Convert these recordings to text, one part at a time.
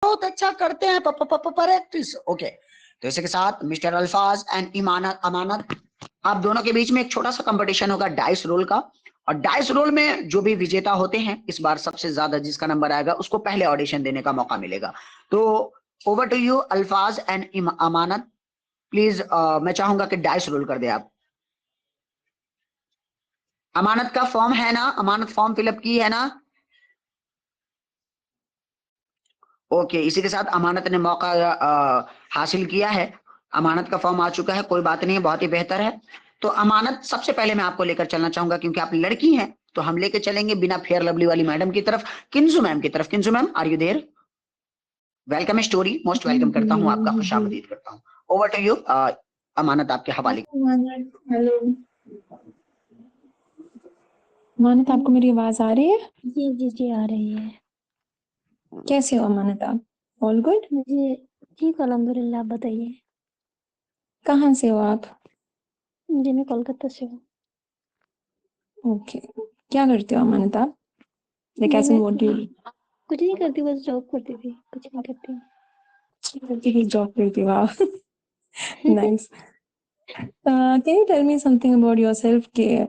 बहुत अच्छा करते हैं प्रैक्टिस। ओके, तो इसी के साथ मिस्टर अल्फाज एंड अमानत, आप दोनों के बीच में एक छोटा सा कंपटीशन होगा डाइस रोल का। और डाइस रोल में जो भी विजेता होते हैं, इस बार सबसे ज्यादा जिसका नंबर आएगा उसको पहले ऑडिशन देने का मौका मिलेगा। तो ओवर टू यू अल्फाज एंड अमानत, प्लीज मैं चाहूंगा कि डाइस रोल कर दे आप। अमानत का फॉर्म है ना? अमानत फॉर्म फिलअप की है ना? ओके, इसी के साथ अमानत ने मौका हासिल किया है। अमानत का फॉर्म आ चुका है, कोई बात नहीं है, बहुत ही बेहतर है। तो अमानत, सबसे पहले मैं आपको लेकर चलना चाहूंगा, क्योंकि आप लड़की हैं तो हम लेकर चलेंगे बिना फेयर लवली वाली मैडम की तरफ, किंजू मैम की तरफ। Kinju ma'am, are you there? Welcome story, most ji welcome ji करता हूँ, आपका जी जी। खुशामदीद करता हूँ। ओवर टू यू अमानत, आपके हवाले। हेलो मानत, आपको मेरी आवाज आ रही है? जी जी जी आ रही है। कैसे हो मानत आप? All good? जी ठीक, अल्हम्दुलिल्लाह। आप बताइए। कहाँ से हो आप? जी मैं कोलकाता से हूँ। ओके, क्या करते हो अमानत आप? लाइक जी एज इन मैं व्हाट डू यू? कुछ नहीं करती, बस जॉब करती थी, कुछ नहीं करती। जॉब करती हो आप? Nice. Can you tell me something about yourself कि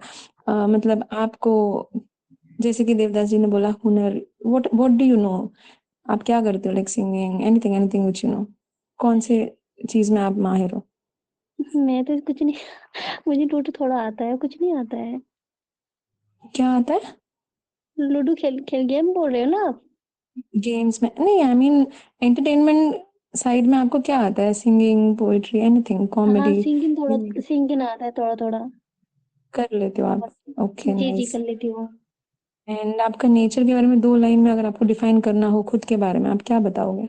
मतलब आपको, जैसे कि देवदास जी ने बोला हुनर, what what do you know? आप क्या करते हो? Like singing, anything anything which you know? कौन से चीज में आप माहिर हो? मैं तो कुछ नहीं मुझे लूडो थोड़ा आता है, कुछ नहीं आता है। क्या आता है? लूडो खेल खेल गेम बोल रहे हो ना आप? गेम्स में नहीं, आई मीन एंटरटेनमेंट साइड में आपको क्या आता है? सिंगिंग, पोएट्री, एनीथिंग, हाँ, कॉमेडी? सिंगिंग आता है थोड़ा थोड़ा। कर लेते हो आप? ओके, जी जी नाइस। कर लेती हूँ। एंड आपका नेचर के बारे में 2 लाइन में अगर आपको डिफाइन करना हो खुद के बारे में, आप क्या बताओगे?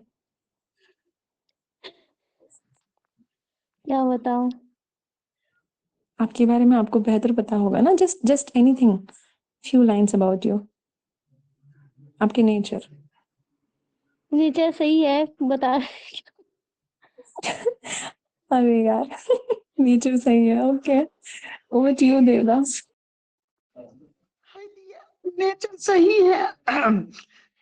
क्या बताऊँ? आपके बारे में आपको बेहतर पता होगा ना, just just anything, few lines about you, आपके नेचर। नेचर सही है, बता। अरे यार नेचर सही है, okay. Over to you Devdas. Nature सही है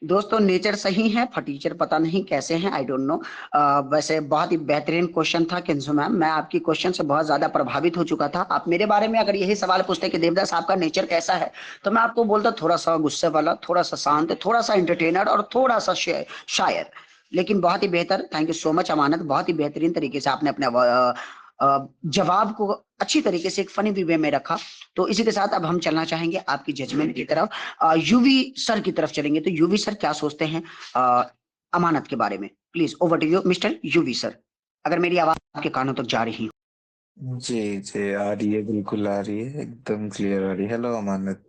दोस्तों, नेचर सही है, फटीचर पता नहीं कैसे हैं, आई डोंट नो। वैसे बहुत ही बेहतरीन क्वेश्चन था किंजू मैम, मैं आपकी क्वेश्चन से बहुत ज्यादा प्रभावित हो चुका था। आप मेरे बारे में अगर यही सवाल पूछते कि देवदास आपका नेचर कैसा है, तो मैं आपको बोलता थोड़ा सा गुस्से वाला, थोड़ा सा शांत, थोड़ा सा एंटरटेनर और थोड़ा सा शायर। लेकिन बहुत ही बेहतर, थैंक यू सो मच अमानत, बहुत ही बेहतरीन तरीके से आपने अपने जवाब को अच्छी तरीके से एक फनी वे में रखा। तो इसी के साथ अब हम चलना चाहेंगे आपकी जजमेंट की तरफ, यूवी सर की तरफ चलेंगे। तो यूवी सर क्या सोचते हैं अमानत के बारे में? Please over to you mister UV sir, अगर मेरी आवाज आपके कानों तक जा रही हो। जी जी आ रही है, बिल्कुल आ रही है, एकदम क्लियर आ रही है। हेलो अमानत।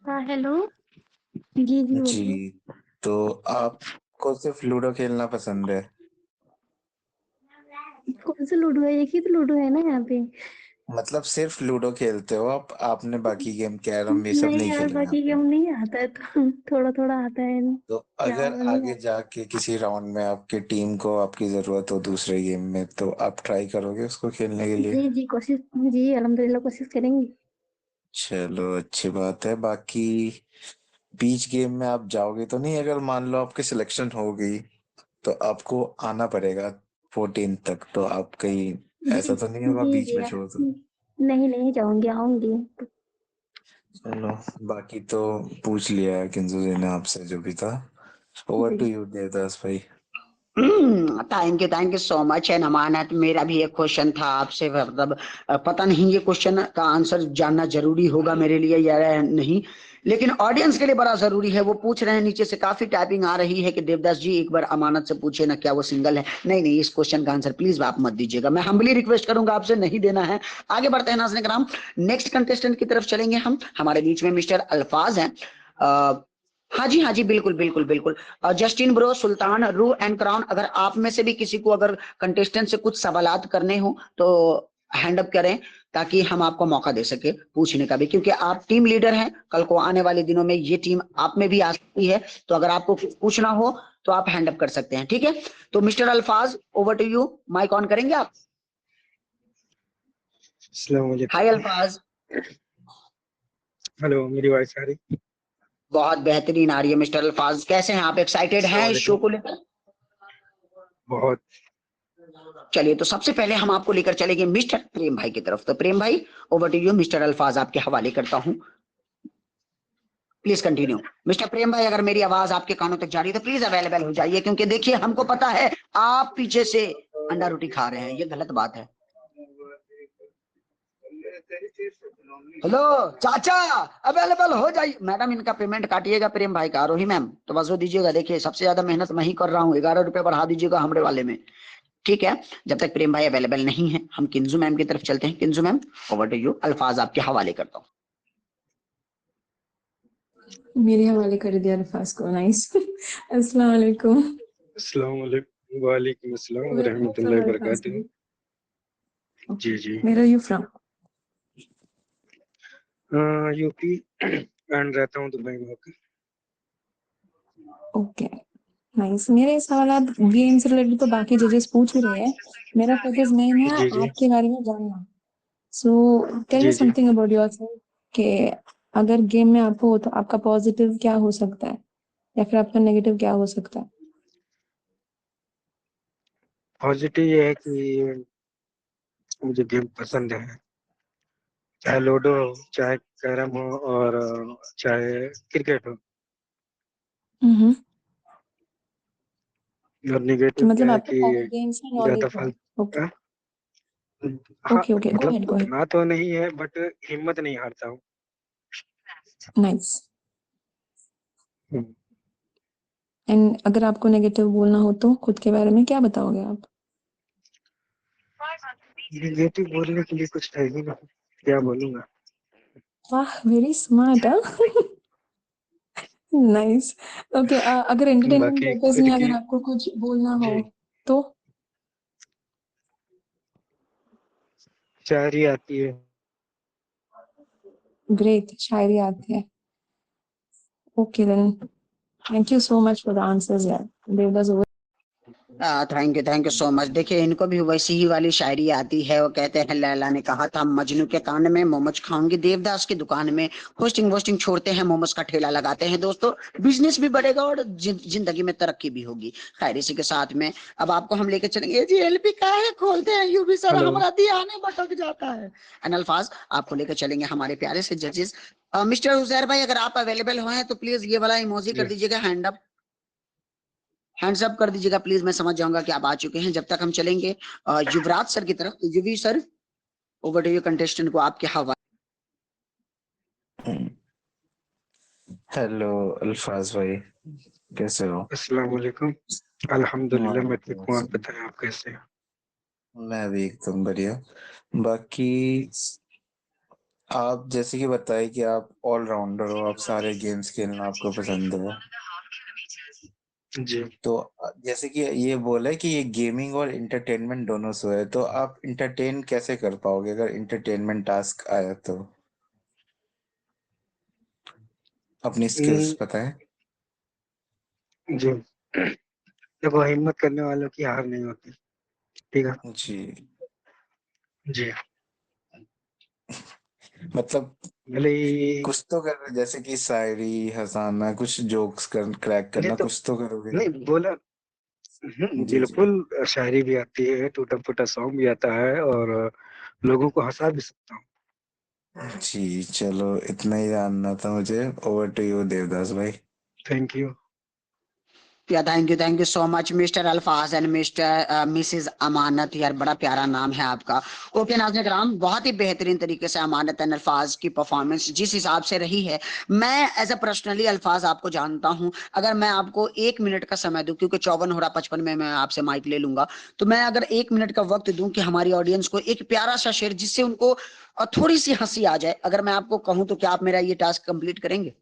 हाँ हेलो। जी जी जी, बोलिए। तो आपको सिर्फ लूडो खेलना पसंद है? कौन सा लूडो है? एक ही तो लूडो है ना यहाँ पे। मतलब सिर्फ लूडो खेलते हो आप? आपने बाकी गेम, कैरम, ये सब नहीं नहीं यार, खेले हैं बाकी गेम आपने? नहीं आता है तो थोड़ा थोड़ा आता है। तो अगर ज्यादा नहीं आगे आता। जाके किसी राउंड में आपकी टीम को आपकी जरूरत हो दूसरे गेम में, तो आप ट्राई करोगे उसको खेलने के लिए? जी जी कोशिश, जी अल्हम्दुलिल्लाह कोशिश करेंगे। चलो, अच्छी बात है। बाकी बीच गेम में आप जाओगे तो नहीं? अगर मान लो आपकी सिलेक्शन हो गई तो आपको आना पड़ेगा 14 तक, तो आप कहीं जी ऐसा तो नहीं होगा जी बीच जी में छोड़ दो? नहीं नहीं जाऊंगी, आऊंगी। चलो, बाकी तो पूछ लिया है किंजू जी ने आपसे जो भी था। Over to ji you Devdas भाई। Thank you so much and Amanat, मेरा भी एक क्वेश्चन था आपसे, मतलब पता नहीं ये क्वेश्चन का आंसर जानना जरूरी होगा मेरे लिए या नहीं, लेकिन ऑडियंस के लिए बड़ा जरूरी है। वो पूछ रहे हैं, नीचे से काफी टाइपिंग आ रही है कि देवदास जी एक बार अमानत से पूछे ना, क्या वो सिंगल है? नहीं नहीं, इस क्वेश्चन का आंसर प्लीज आप मत दीजिएगा, मैं हम्बली रिक्वेस्ट करूंगा आपसे, नहीं देना है। आगे बढ़ते हैं नाज़रीन कराम, नेक्स्ट कंटेस्टेंट की तरफ चलेंगे हम। हमारे बीच में मिस्टर अल्फाज हैं। हाँ जी बिल्कुल बिल्कुल बिल्कुल। जस्टिन ब्रो, सुल्तान, रू एंड क्राउन, अगर आप में से भी किसी को अगर कंटेस्टेंट से कुछ सवालात करने हो तो हैंड अप करें, ताकि हम आपको मौका दे सके पूछने का भी, क्योंकि आप टीम लीडर हैं। कल को आने वाले दिनों में ये टीम आप में भी आ सकती है, तो अगर आपको कुछ पूछना हो तो आप हैंड अप कर सकते हैं, ठीक है? तो mister Alfaz, over to you, mic on करेंगे आप? अस्सलाम वालेकुम। हाय अल्फाज। हेलो, मेरी वॉइस आ रही? बहुत बेहतरीन आ रही है मिस्टर अल्फाज। कैसे हैं आप, एक्साइटेड हैं इस शो को लेकर? बहुत। चलिए, तो सबसे पहले हम आपको लेकर चलेंगे मिस्टर प्रेम भाई की तरफ। तो प्रेम भाई, ओवर टू यू। मिस्टर अल्फाज आपके हवाले करता हूं, प्लीज कंटिन्यू। मिस्टर प्रेम भाई, अगर मेरी आवाज आपके कानों तक जा रही है तो प्लीज अवेलेबल हो जाइए, क्योंकि देखिए हमको पता है आप पीछे से अंडा रोटी खा रहे हैं, ये गलत बात है। हेलो चाचा, अवेलेबल हो जाइए। मैडम, इनका पेमेंट काटिएगा प्रेम भाई का। आरोही मैम, तो बस वो दीजिएगा। देखिए सबसे ज्यादा मेहनत मैं ही कर रहा हूँ, 11 रुपए बढ़ा दीजिएगा हमरे वाले में। ठीक है, जब तक प्रेम भाई अवेलेबल नहीं है हम किंजू मैम की तरफ चलते हैं। किंजू मैम, ओवर टू यू। अल्फाज आपके हवाले करता हूँ। मेरे हवाले कर दिया अल्फाज को। नाइस। अस्सलाम वालेकुम। अस्सलाम वालेकुम। वालेकुम अस्सलाम व Where are you from, रहमतुल्लाहि व अल्फाज बरकातुहू। भाई? जी जी। Where are you from? UP and रहता हूँ दुबई में होकर। Okay, nice. मेरे सवाल गेम से रिलेटेड तो बाकी जजेस पूछ ही रहे हैं, मेरा फोकस मेन है जी जी आपके बारे में जानना। सो टेल मी जी जी। समथिंग अबाउट योरसेल्फ, कि अगर गेम में आप हो तो आपका पॉजिटिव क्या हो सकता है या फिर आपका नेगेटिव क्या हो सकता है? पॉजिटिव ये है कि मुझे गेम पसंद है, चाहे लूडो हो, चाहे कैरम हो, और चाहे क्रिकेट हो। हम्म। और तो निगेटिव क्या मतलब है आपको कि सारे गेम्स में ज्यादा नॉलेज है। फल। ओके हाँ, ओके ओके, गो मतलब अहेड गो अहेड। उतना तो नहीं है बट हिम्मत नहीं हारता हूँ। नाइस। हम्म। एंड अगर आपको नेगेटिव बोलना हो तो खुद के बारे में क्या बताओगे आप? निगेटिव बोलने के लिए कुछ है ही नहीं, क्या बोलूंगा। वाह, वेरी स्मार्ट। नाइस। ओके, अगर एंटरटेनमेंट बाकी पर्पस खुद में अगर की। आपको कुछ बोलना हो जी। तो? शायरी आती है। ग्रेट, शायरी आती है। Okay then, thank you so much for the answers यार, Devdas. Thank you so much. देखिए इनको भी वैसी ही वाली शायरी आती है। वो कहते हैं, लैला ने कहा था मजनू के कान में, मोमोज खाऊंगी देवदास की दुकान में। होस्टिंग वोस्टिंग छोड़ते हैं, मोमोज का ठेला लगाते हैं दोस्तों। बिजनेस भी बढ़ेगा और जिंदगी में तरक्की भी होगी। खैर, इसी के साथ में अब आपको हम लेके चलेंगे जी। एलपी का है खोलते हैं यूं भी सर, हेलो। हमारा ध्यान भटक जाता है। एंड अल्फाज, आपको लेकर चलेंगे हमारे प्यारे से जजेस। मिस्टर उजैर भाई, अगर आप अवेलेबल हो हैं तो प्लीज ये वाला इमोजी कर जी दीजिएगा, हैंड्स अप कर दीजिएगा प्लीज। मैं समझ जाऊंगा कि आप आ चुके हैं। जब तक हम चलेंगे युवराज सर की तरफ। Yuvi sir, over to you. Contestant को आपके हवा। हेलो अल्फाज भाई, कैसे हो? अस्सलाम वालेकुम। अल्हम्दुलिल्लाह मैं ठीक वालेकुम हूँ, आप अस्सलाम। बताएं आप कैसे हैं। मैं भी एकदम बढ़िया। बाकी आप जैसे कि बताए कि आप ऑलराउंडर हो, आप सारे गेम्स खेलना आपको पसंद है। जी। तो जैसे कि ये बोला कि ये गेमिंग और इंटरटेनमेंट दोनों से है, तो आप इंटरटेन कैसे कर पाओगे अगर इंटरटेनमेंट टास्क आया तो? अपनी स्किल्स हम्म, बताएं। जी। देखो, हिम्मत करने वालों की हार नहीं होती। ठीक है। जी, जी। मतलब भले ही। कुछ तो कर, जैसे कि शायरी, हंसाना, कुछ जोक्स कर क्रैक नहीं करना, तो कुछ तो करोगे ना? नहीं बोला। जी जी। बिल्कुल। शायरी भी आती है, टूटा फूटा सॉन्ग भी आता है, और लोगों को हंसा भी सकता हूँ। जी चलो, इतना ही जानना था मुझे। ओवर टू यू देवदास भाई। Thank you. या thank you so much mister Alfaz and mister Mrs Amanat. यार बड़ा प्यारा नाम है आपका। ओके नाज़रीन कराम, बहुत ही बेहतरीन तरीके से अमानत एंड अल्फाज की परफॉर्मेंस जिस हिसाब से रही है, मैं एज अ पर्सनली अल्फाज आपको जानता हूं। अगर मैं आपको 1 मिनट का समय दूं, क्योंकि 54 हो रहा, 55 में मैं आपसे माइक ले लूंगा, तो मैं अगर 1 मिनट का वक्त दूं कि हमारी ऑडियंस को एक प्यारा सा शेर जिससे उनको थोड़ी सी हंसी आ जाए, अगर मैं आपको कहूं तो क्या आप मेरा ये टास्क कंप्लीट करेंगे?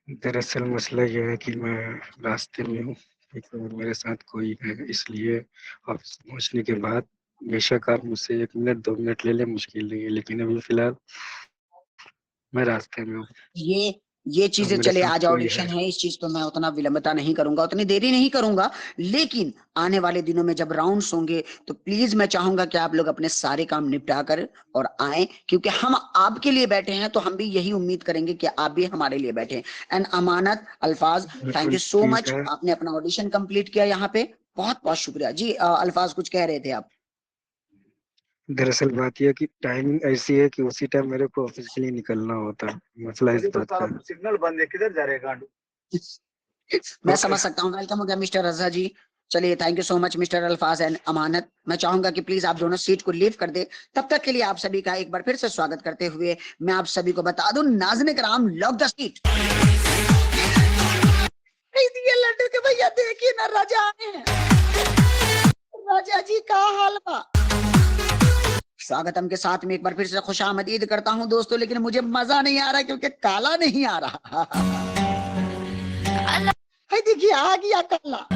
दरअसल मसला यह है कि मैं रास्ते में हूँ, ठीक है, और मेरे साथ कोई है, इसलिए ऑफिस पहुँचने के बाद बेशक आप मुझसे 1 मिनट 2 मिनट ले लें, मुश्किल नहीं है, लेकिन अभी फिलहाल मैं रास्ते में हूँ। ये ये चीजें मेरे चले, साथ आज कोई ऑडिशन है। है, इस चीज पे मैं उतना विलंबता नहीं करूंगा, उतनी देरी नहीं करूंगा, लेकिन आने वाले दिनों में जब राउंड्स होंगे तो प्लीज मैं चाहूंगा कि आप लोग अपने सारे काम निपटा कर और आए, क्योंकि हम आपके लिए बैठे हैं, तो हम भी यही उम्मीद करेंगे कि आप भी हमारे लिए बैठे। एंड अमानत, अल्फाज, थैंक यू सो ठीक मच, है। आपने अपना ऑडिशन कंप्लीट किया यहाँ पे, बहुत बहुत शुक्रिया जी। अल्फाज कुछ कह रहे थे आप? दरअसल बात यह है कि टाइमिंग ऐसी है कि उसी टाइम मेरे को ऑफिस के लिए निकलना होता है। मसला इस बात का है। सिग्नल बंद है, किधर जा रहे हैं गांडू? मैं समझ सकता हूँ। वेलकम हो गया मिस्टर रजा जी। चलिए, thank you so much mister Alfaz and अमानत। मैं चाहूंगा कि प्लीज आप दोनों सीट को लीव कर दे। तब तक के लिए आप सभी का एक बार फिर से स्वागत करते हुए मैं आप सभी को बता दूं, नाज़रीन कराम, लॉक द सीट। लड्डू के भैया देखिए ना, राजा आए हैं। राजा जी का हाल बा। स्वागतम के साथ में एक बार फिर से खुशामदीद करता हूं दोस्तों, लेकिन मुझे मजा नहीं आ रहा क्योंकि काला नहीं आ रहा। देखिए आ गया काला।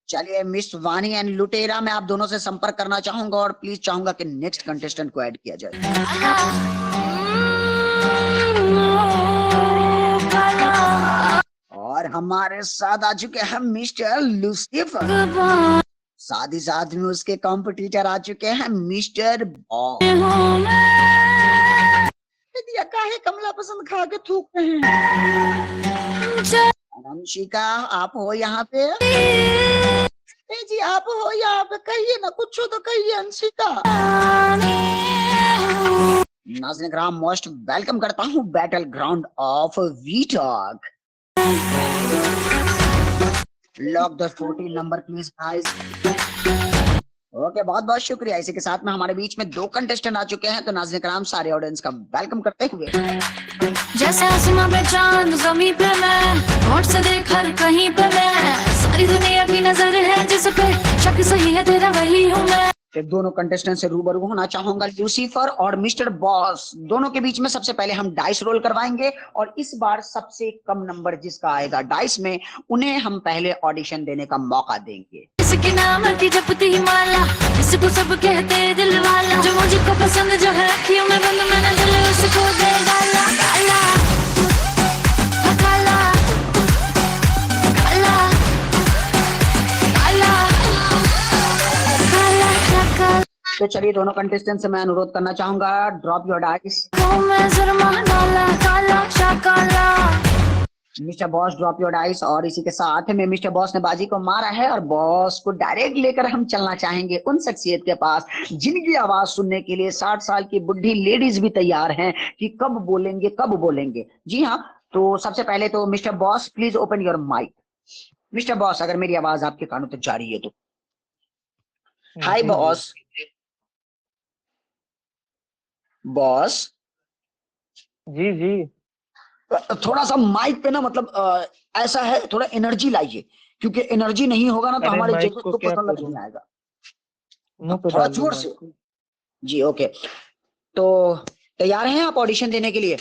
चलिए मिस वानी एंड लुटेरा, मैं आप दोनों से संपर्क करना चाहूंगा और प्लीज चाहूंगा कि नेक्स्ट कंटेस्टेंट को ऐड किया जाए। और हमारे साथ आ चुके हैं मिस्टर लूसीफर, साथ ही साथ में उसके कॉम्पिटिटर आ चुके हैं मिस्टर बॉब। काहे कमला पसंद खा के थूक रहे हैं। अंशिका, आप हो यहाँ पे? जी आप हो यहाँ पे, कहिए ना, कुछ तो कहिए अंशिका। नाज़रीन कराम, मोस्ट वेलकम करता हूँ battle ground of we talk. Lock the 14 number please guys. Okay, बहुत बहुत शुक्रिया। इसी के साथ में हमारे बीच में 2 कंटेस्टेंट आ चुके हैं, तो नाज़रीन कराम सारे ऑडियंस का वेलकम करते हुए, जैसे आसमां पे चांद जमीन पे मैं, होठ से देख हर कहीं पे मैं, सारी दुनिया की नजर है जिस पे शक सही है तेरा वही हूँ मैं। दोनों कंटेस्टेंट से रूबरू होना चाहूंगा, लूसीफर और मिस्टर बॉस। दोनों के बीच में सबसे पहले हम डाइस रोल करवाएंगे और इस बार सबसे कम नंबर जिसका आएगा डाइस में, उन्हें हम पहले ऑडिशन देने का मौका देंगे। इसके नाम की जपती ही माला, इसको सब कहते हैं दिल वाला, जो मुझको पसंद जो है अखियों में बंद मैंने दिल उसको दे डाला। काला काला काला काला काला काला। तो चलिए, दोनों कंटेस्टेंट से मैं अनुरोध करना चाहूंगा, ड्रॉप योर डाइस। मैं जरमा डाला काला शाकाला। Mister boss, drop your dice. और इसी के साथ में मिस्टर बॉस ने बाजी को मारा है और बॉस को डायरेक्ट लेकर हम चलना चाहेंगे उन शख्सियत के पास जिनकी आवाज सुनने के लिए 60 साल की बुढ़ी लेडीज भी तैयार हैं कि कब बोलेंगे कब बोलेंगे। जी हाँ, तो सबसे पहले तो mister boss, please open your mic. Mister boss, अगर मेरी आवाज आपके कानों तक जा रही है तो। हाय बॉस। बॉस जी जी। थोड़ा सा माइक पे ना, मतलब ऐसा है, थोड़ा एनर्जी लाइए, क्योंकि एनर्जी नहीं होगा ना तो अरे हमारे माइक जजेस को को क्या पसंद करूं, नहीं आएगा। मुंह पे थोड़ा डाल जोर दूं से। माइक को। जी ओके, तो तैयार हैं आप ऑडिशन देने के लिए?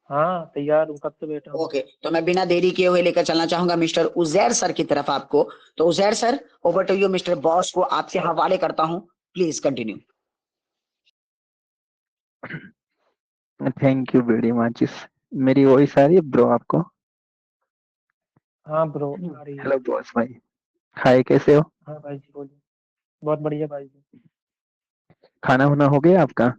हाँ तैयार हूँ, कब से बैठा हूँ। ओके, तो मैं बिना देरी किए हुए लेकर चलना चाहूंगा मिस्टर उजैर सर की तरफ आपको। तो Uzair sir, over to you. Mister boss को आपके हवाले करता हूं, please continue. Thank you very much. मेरी वॉइस आ रही है ब्रो आपको? हाँ ब्रो आ रही है। हेलो बॉस भाई, हाय कैसे हो? हाँ भाई जी बोलिए। बहुत बढ़िया भाई जी। खाना वाना हो गया आपका?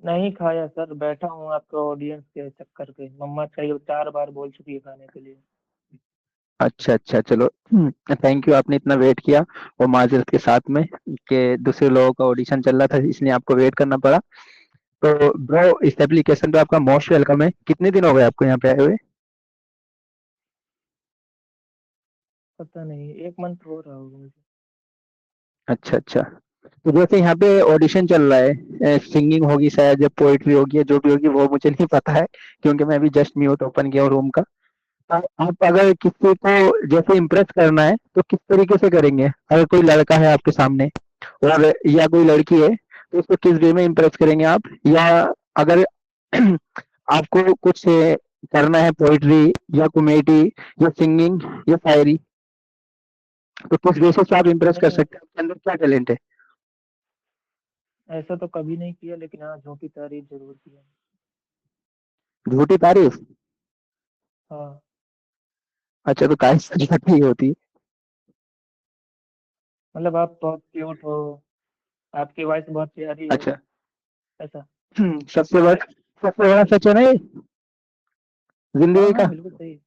नहीं खाया सर, बैठा हूँ आपके ऑडियंस के चक्कर पे। मम्मा चाहिए 4 बार बोल चुकी है खाने के लिए। अच्छा अच्छा, चलो थैंक यू, आपने इतना वेट किया और माजरत के साथ में कि दूसरे लोगों का ऑडिशन चल रहा था इसलिए आपको वेट करना पड़ा। तो ब्रो, इस एप्लीकेशन पे आपका मोस्ट वेलकम है। कितने दिन हो गए आपको यहाँ पे आए हुए? पता नहीं, 1 मंथ हो रहा होगा मुझे। अच्छा अच्छा, तो जैसे यहाँ पे ऑडिशन चल रहा है, सिंगिंग होगी शायद या पोइट्री होगी या जो भी होगी वो मुझे नहीं पता है, क्योंकि मैं अभी जस्ट म्यूट ओपन किया हूँ रूम का। आप अगर किसी को जैसे इम्प्रेस करना है तो किस तरीके से करेंगे? अगर कोई लड़का है आपके सामने और या कोई लड़की है तो उसको किस वे में इम्प्रेस करेंगे आप? या अगर आपको कुछ करना है, पोइट्री या कॉमेडी या सिंगिंग या शायरी, तो किस बेसिस से आप इम्प्रेस कर नहीं, सकते हैं? आपके अंदर क्या टैलेंट है? ऐसा तो कभी नहीं किया, लेकिन हाँ झोंकी तारीफ जरूर किया। झूठी तारीफ? हाँ, अच्छा, तो काहे सच ही होती है? मतलब आप बहुत क्यूट हो, आपकी वॉइस बहुत प्यारी है, अच्छा। ऐसा। सबसे बड़ा सच है ना ये हाँ जिंदगी हाँ, का? बिल्कुल सही।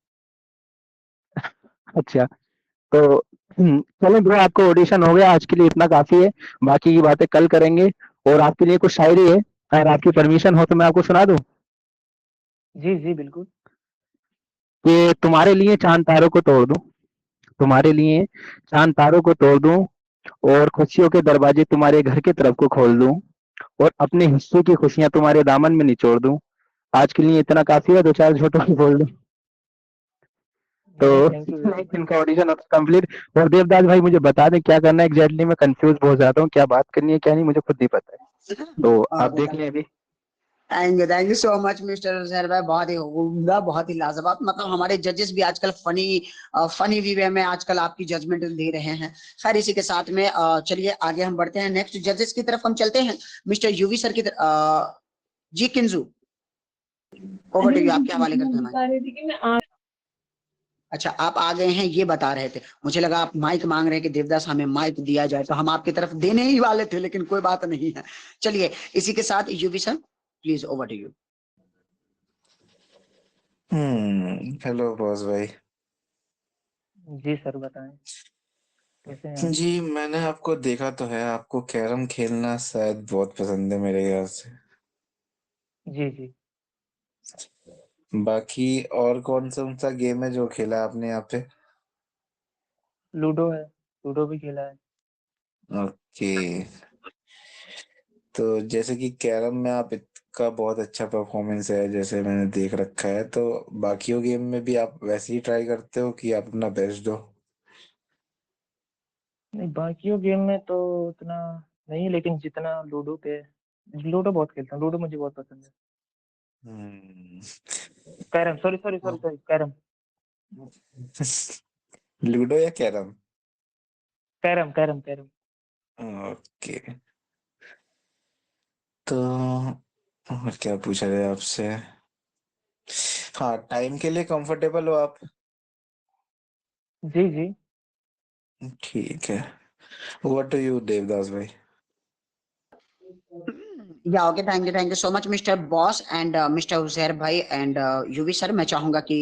अच्छा, तो चलो ब्रो, आपको ऑडिशन हो गया, आज के लिए इतना काफी है। बाकी की बातें कल करेंगे। और आपके लिए कुछ शायरी है, अगर आपकी परमिशन हो तो मैं आपको सुना दूं। जी जी बिल्कुल। कि तुम्हारे लिए चांद तारों को तोड़ दूं, तुम्हारे लिए चांद तारों को तोड़ दूं, और खुशियों के दरवाजे तुम्हारे घर की तरफ को खोल दूं, और अपने हिस्सों की खुशियां तुम्हारे दामन में निचोड़ दूं। आज के लिए इतना काफी है, दो चार छोटों की बोल दूं तो। नहीं, thank you very next much. इनका ऑडिशन कंप्लीट। और देवदास भाई, मुझे बता दें क्या करना है एग्जैक्टली, मैं कंफ्यूज बहुत जाता हूँ, क्या बात करनी है क्या नहीं, मुझे खुद नहीं पता है। तो आप देख लें अभी। Thank you so much mister जहर भाई, बहुत ही उम्दा, बहुत ही लाजवाब। मतलब हमारे जजेस भी आजकल फनी वे में आजकल आपकी जजमेंट दे रहे हैं। खैर इसी के साथ में चलिए आगे हम बढ़ते हैं, नेक्स्ट जजेस की तरफ हम चलते हैं। मिस्टर यूवी सर की तरफ। जी किंजू, ओवर टू नहीं यू, जी, आपके हवाले मैं करते हैं। बता रही थी कि मैं अच्छा, आप आ गए हैं ये बता रहे थे, मुझे लगा आप माइक मांग रहे हैं कि देवदास हमें माइक दिया जाए, तो हम आपकी तरफ देने ही वाले थे, लेकिन कोई बात नहीं है। चलिए इसी के साथ UV sir, please over to you. Hello boss भाई। जी सर, बताएं कैसे हैं आप? जी, मैंने आपको देखा तो है, आपको कैरम खेलना शायद बहुत पसंद है मेरे ख्याल से। जी जी। बाकी और कौन सा गेम है जो खेला आपने यहाँ पे? लूडो है, लूडो भी खेला है। ओके। तो जैसे कि कैरम में आप का बहुत अच्छा परफॉर्मेंस है जैसे मैंने देख रखा है, तो बाकियों गेम में भी आप वैसे ही ट्राई करते हो कि आप अपना बेस्ट दो? नहीं, बाकियों गेम में तो उतना नहीं, लेकिन जितना लूडो पे, लूडो बहुत खेलता हूँ, लूडो मुझे बहुत पसंद है। हम्म। Carrom, sorry sorry sorry sorry, carrom. Ludo या carrom? Carrom carrom carrom. Okay. तो और क्या पूछा जाए आपसे? हाँ, टाइम के लिए कंफर्टेबल हो आप? जी जी। ठीक है। व्हाट डू यू देवदास भाई? या okay, thank you so much mister boss and mister Uzair भाई एंड यूवी सर। मैं चाहूंगा कि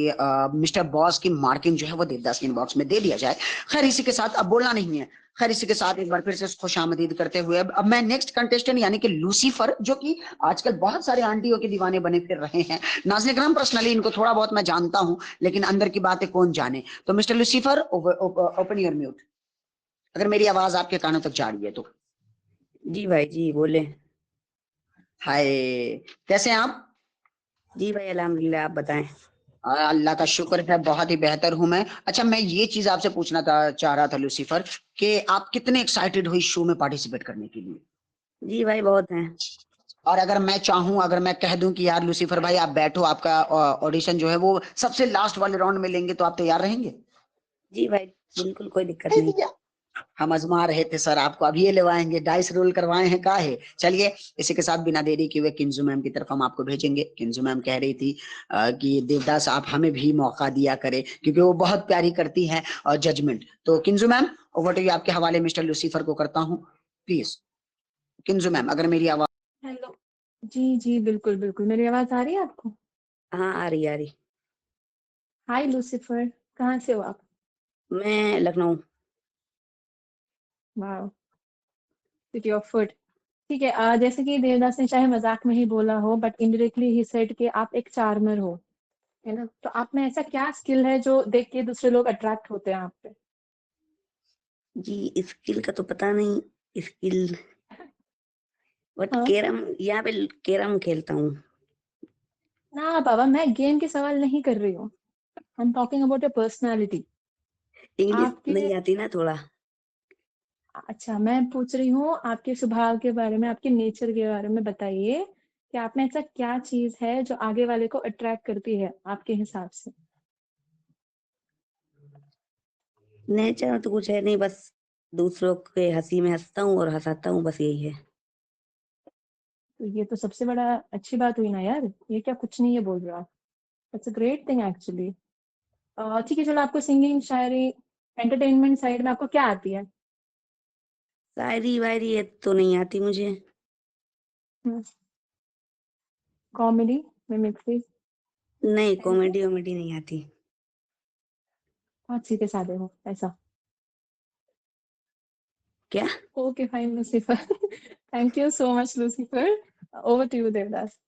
मिस्टर बॉस की मार्किंग जो है वो देवदास के इनबॉक्स में दे दिया जाए। खैर इसी के साथ, अब बोलना नहीं है। खैर इसी के साथ एक बार फिर से खुशामदीद करते हुए अब मैं नेक्स्ट कंटेस्टेंट यानी कि लूसीफर, जो कि आजकल बहुत सारे आंटियों के दीवाने बने फिर रहे हैं। नाज़रीन करम, पर्सनली इनको थोड़ा बहुत मैं जानता हूं, लेकिन अंदर की बातें कौन जाने। तो mister Lucifer, open your mute, अगर मेरी आवाज आपके कानों तक जा रही है तो। जी भाई, जी बोले। हाय, कैसे हैं आप? जी भाई, अल्हम्दुलिल्लाह, आप बताएं। अल्लाह का शुक्र है, बहुत ही बेहतर हूं मैं। अच्छा, मैं ये चीज आपसे पूछना चाह रहा था लूसीफर, कि आप कितने एक्साइटेड हुई शो में पार्टिसिपेट करने के लिए? जी भाई, बहुत हैं। और अगर मैं चाहूं, अगर मैं कह दूं कि यार लूसीफर भाई आप बैठो, आपका ऑडिशन जो है वो सबसे लास्ट वाले राउंड में लेंगे, तो आप तैयार रहेंगे? जी भाई, बिल्कुल कोई दिक्कत नहीं। हम आजमा रहे थे सर आपको, अब ये लेवाएंगे, डाइस रोल करवाए हैं काहे। चलिए इसी के साथ बिना देरी किए हुए किंजू मैम की तरफ हम आपको भेजेंगे। किंजू मैम कह रही थी कि देवदास आप हमें भी मौका दिया करें, क्योंकि वो बहुत प्यारी करती हैं जजमेंट। तो Kinju ma'am, over to you, आपके हवाले मिस्टर लूसीफर को करता हूँ, प्लीज। किंजू मैम, अगर मेरी आवाज। हेलो। जी जी, बिल्कुल बिल्कुल, मेरी आवाज आ रही है आपको? हाँ, आ रही, आ रही। हाय लूसीफर, कहाँ से हो आप? मैं लखनऊ। वाह, सिटी ऑफ फूड। ठीक है, जैसे कि देवदास ने चाहे मजाक में ही बोला हो, बट इनडायरेक्टली ही सेड कि आप एक चार्मर हो, है ना? तो आप में ऐसा क्या स्किल है जो देख के दूसरे लोग अट्रैक्ट होते हैं आप पे? जी, स्किल का तो पता नहीं, स्किल, बट हाँ। कैरम, यहाँ पे कैरम खेलता हूँ। ना बाबा, मैं गेम के सवाल नहीं कर रही हूँ। I am talking about your personality. English आपके नहीं आती ना थोड़ा। अच्छा, मैं पूछ रही हूँ आपके स्वभाव के बारे में, आपके नेचर के बारे में बताइए कि आप में ऐसा क्या चीज है जो आगे वाले को अट्रैक्ट करती है आपके हिसाब से? नेचर में तो कुछ है नहीं, बस दूसरों के हंसी में हंसता हूँ और हंसाता हूँ, बस यही है। तो ये तो सबसे बड़ा अच्छी बात हुई ना यार, ये क्या कुछ नहीं है बोल रहे हो आप? It's a great thing actually. ठीक है, चलो आपको सिंगिंग, शायरी, एंटरटेनमेंट साइड में आपको क्या आती है? शायरी वायरी ये तो नहीं आती मुझे। Comedy, mimicry? नहीं, कॉमेडी वॉमेडी नहीं आती। बहुत सीधे साधे हो ऐसा? क्या? Okay fine Lucifer. Thank you so much Lucifer. Over to you Devdas.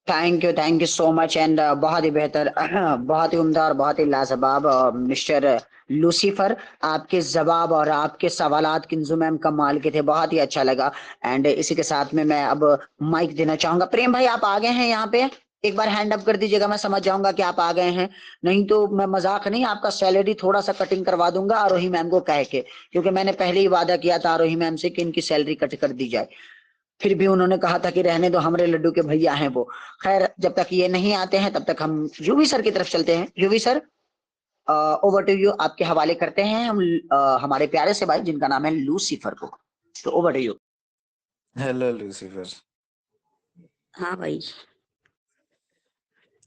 Thank you so much and बहुत ही बेहतर, बहुत ही उम्दा और बहुत ही लाजवाब मिस्टर लूसीफर। आपके जवाब और आपके सवालात किंजू मैम कमाल के थे, बहुत ही अच्छा लगा। एंड इसी के साथ में मैं अब माइक देना चाहूंगा। प्रेम भाई आप आ गए हैं यहाँ पे, एक बार हैंड अप कर दीजिएगा, मैं समझ जाऊंगा कि आप आ गए हैं। नहीं तो मैं मजाक नहीं, आपका सैलरी थोड़ा सा कटिंग करवा दूंगा आरोही मैम को कह के, क्योंकि मैंने पहले ही वादा किया था आरोही मैम से कि इनकी सैलरी कट कर दी जाए। फिर भी उन्होंने कहा था कि रहने दो, हमारे लड्डू के भैया हैं वो। खैर, जब तक ये नहीं आते हैं तब तक हम यूवी सर की तरफ चलते हैं। UV sir, over to you, आपके हवाले करते हैं हम हमारे प्यारे से भाई जिनका नाम है लूसीफर को। तो over to you. Hello Lucifer. हाँ भाई।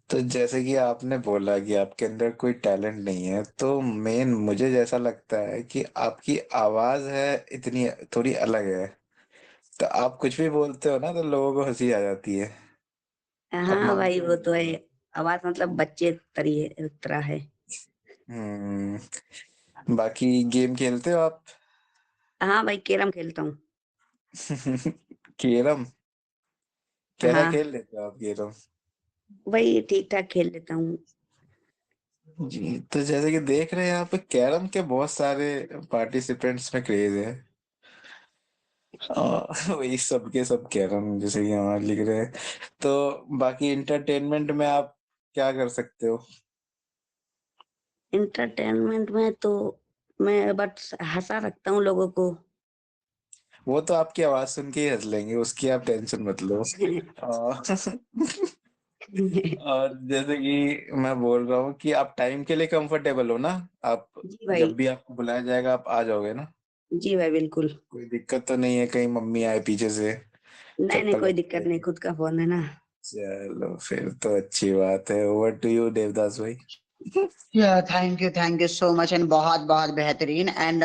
तो जैसे कि आपने बोला कि आपके अंदर कोई टैलेंट नहीं है, तो मेन मुझे जैसा लगता है कि आपकी आवाज है इतनी थोड़ी अलग है, तो आप कुछ भी बोलते हो ना तो लोगों को हंसी आ जाती है। आप हाँ भाई, मानते वो हो? तो है। आवाज मतलब बच्चे तरह है। बाकी गेम खेलते हो आप? हाँ भाई, कैरम खेलता हूँ। कैरम? कैसा हाँ खेल लेते हो आप कैरम? भाई, ठीक ठाक खेल लेता हूँ। जी, तो जैसे कि देख रहे हैं यहाँ पे कैरम के बहुत सारे पार्टिसिपेंट्स में क्रेज है। वही सबके सब कैरम जैसे कि हमारे लिख रहे हैं। तो बाकी इंटरटेनमेंट में आप क्या कर सकते हो? इंटरटेनमेंट में तो मैं बस हंसा सकता हूँ लोगों को। वो तो आपकी आवाज सुन के ही हंस लेंगे, उसकी आप टेंशन मत लो। और और जैसे कि मैं बोल रहा हूँ कि आप टाइम के लिए कंफर्टेबल हो ना? आप जी भाई। जब भी आपको बुलाया जाएगा आप आ जाओगे ना? जी भाई, बिल्कुल। कोई दिक्कत तो नहीं है कहीं मम्मी आए पीछे से नहीं नहीं, चप्पल कोई वप्पल दिक्कत नहीं, लेके? खुद का फोन है ना। चलो फिर तो अच्छी बात है। ओवर टू यू देवदास भाई। Thank you so much and बहुत बहुत बेहतरीन। एंड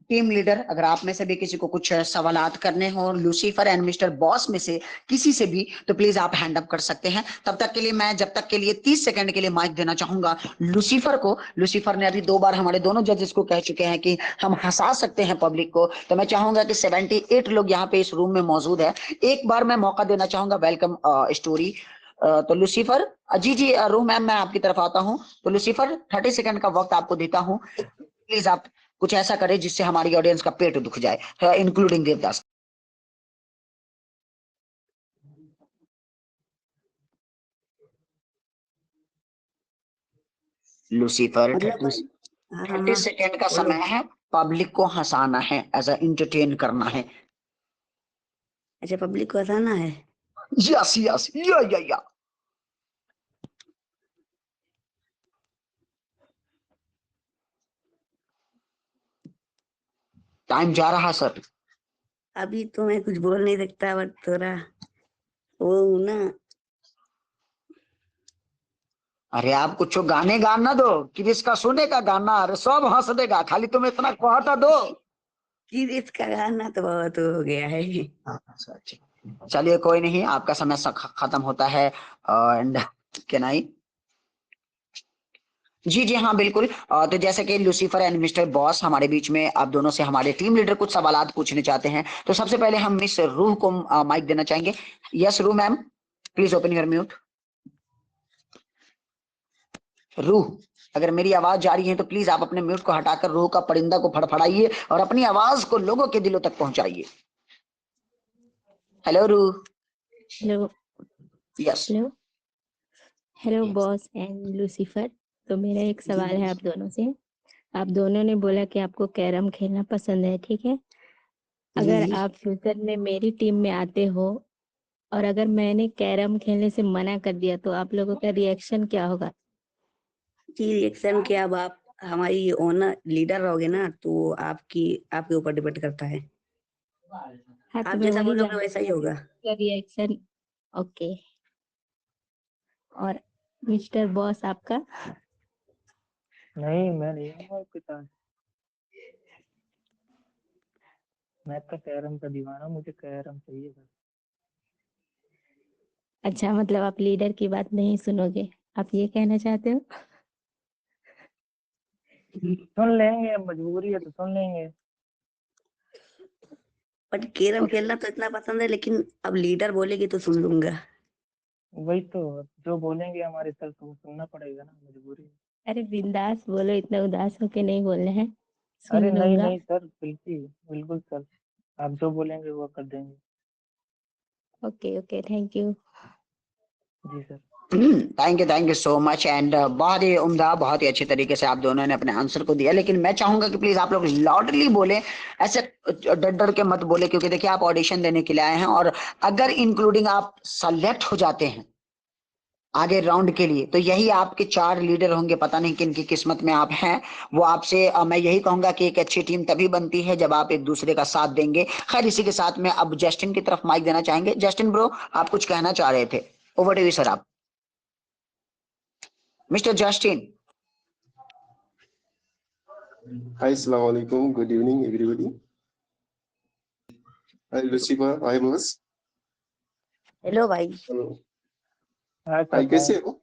टीम लीडर, अगर आप में से भी किसी को कुछ सवालात करने हो लूसीफर एंड मिस्टर बॉस में से किसी से भी, तो प्लीज आप हैंड अप कर सकते हैं। तब तक के लिए मैं जब तक के लिए 30 सेकंड के लिए माइक देना चाहूंगा लूसीफर को। लूसीफर ने अभी 2 बार हमारे दोनों जजेस को कह चुके हैं कि हम हंसा सकते हैं पब्लिक को, तो मैं चाहूंगा कि 78 लोग यहाँ पे इस रूम में मौजूद है, एक बार मैं मौका देना चाहूंगा वेलकम स्टोरी। तो लूसीफर, जी जी रूम मैम मैं आपकी तरफ आता हूं। तो लूसीफर 30 सेकंड का वक्त आपको देता हूं, प्लीज आप कुछ ऐसा करें जिससे हमारी ऑडियंस का पेट दुख जाए, इंक्लूडिंग देवदास। लूसीफर, मतलब भाई। हाँ हाँ 30 हाँ, सेकंड का बोलो। समय है, पब्लिक को हंसाना है, एज अ इंटरटेन करना है। अच्छा, पब्लिक को हंसाना है। यस यस, या टाइम जा रहा सर। अभी तो मैं कुछ बोल नहीं सकता, बट थोड़ा वो हूँ ना। अरे आप कुछ गाने गाना दो कि इसका सुने का गाना, अरे सब हंस देगा, खाली तुम इतना कहता दो। कि इसका गाना तो बहुत हो गया है। अच्छा अच्छा, चलिए कोई नहीं, आपका समय खत्म होता है। And can I? जी जी हाँ बिल्कुल। तो जैसे कि लूसीफर एंड मिस्टर बॉस हमारे बीच में, आप दोनों से हमारे टीम लीडर कुछ सवालात पूछने चाहते हैं, तो सबसे पहले हम मिस रूह को माइक देना चाहेंगे। यस रूह ma'am, please open your mute. रूह, अगर मेरी आवाज जा रही है तो प्लीज आप अपने म्यूट को हटाकर रूह का परिंदा को फड़फड़ाइए और अपनी आवाज को लोगों के दिलों तक पहुंचाइए। हेलो रूह। Hello. Yes. Hello. Hello boss and Lucifer. तो मेरा एक सवाल है आप दोनों से। आप दोनों ने बोला कि आपको कैरम खेलना पसंद है, ठीक है? अगर जी आप फ्यूचर में मेरी टीम में आते हो और अगर मैंने कैरम खेलने से मना कर दिया तो आप लोगों का रिएक्शन क्या होगा? जी, रिएक्शन क्या, अब आप हमारी ओनर लीडर रहोगे ना, तो आपके ऊपर डिपेंड करता है। हाँ, तो आप मैं जैसा वही बोलोगे जानना वैसा ही चाहती होगा। हूँ, आपका रिएक्शन ओके। और मिस्टर बॉस आपका? नहीं, मैं नहीं हूँ आपके साथ। मैं तो कैरम का दीवाना हूँ, मुझे कैरम चाहिए बस। अच्छा, मतलब आप लीडर की बात नहीं सुनोगे, आप ये कहना चाहते हो? सुन लेंगे, अब मजबूरी है तो सुन लेंगे। But carrom okay. खेलना तो इतना पसंद है, लेकिन अब लीडर बोलेगी तो सुन लूंगा। वही तो, जो बोलेंगे हमारे सर तो वो सुनना पड़ेगा ना, मजबूरी है। अरे बिंदास बोलो, इतना उदास होके नहीं बोलना है, सुन अरे नहीं लूंगा। नहीं सर, बिल्कुल बिल्कुल सर, आप जो बोलेंगे वो कर देंगे। Okay okay, thank you. जी sir. Thank you so much. And बहुत ही उम्दा, बहुत ही अच्छे तरीके से आप दोनों ने अपने आंसर को दिया। लेकिन मैं चाहूंगा कि प्लीज आप लोग लाउडली बोले, ऐसे डर डर के मत बोले, क्योंकि देखिए आप ऑडिशन देने के लिए आए हैं, और अगर इंक्लूडिंग आप सेलेक्ट हो जाते हैं आगे राउंड के लिए, तो यही आपके 4 लीडर होंगे। पता नहीं किन की किस्मत में आप हैं। वो आपसे मैं यही कहूंगा कि एक अच्छी टीम तभी बनती है जब आप एक दूसरे का साथ देंगे। खैर, इसी के साथ में अब जस्टिन की तरफ माइक देना चाहेंगे। जस्टिन ब्रो, आप कुछ कहना चाह रहे थे, ओवर टू यू सर। आप mister Justin. Hi, Assalamu alaikum. Good evening, everybody. Hi, Lucifer. Hi, Boss. Hello भाई। Hello. हाँ Hi, सर, कैसे हाँ। हो?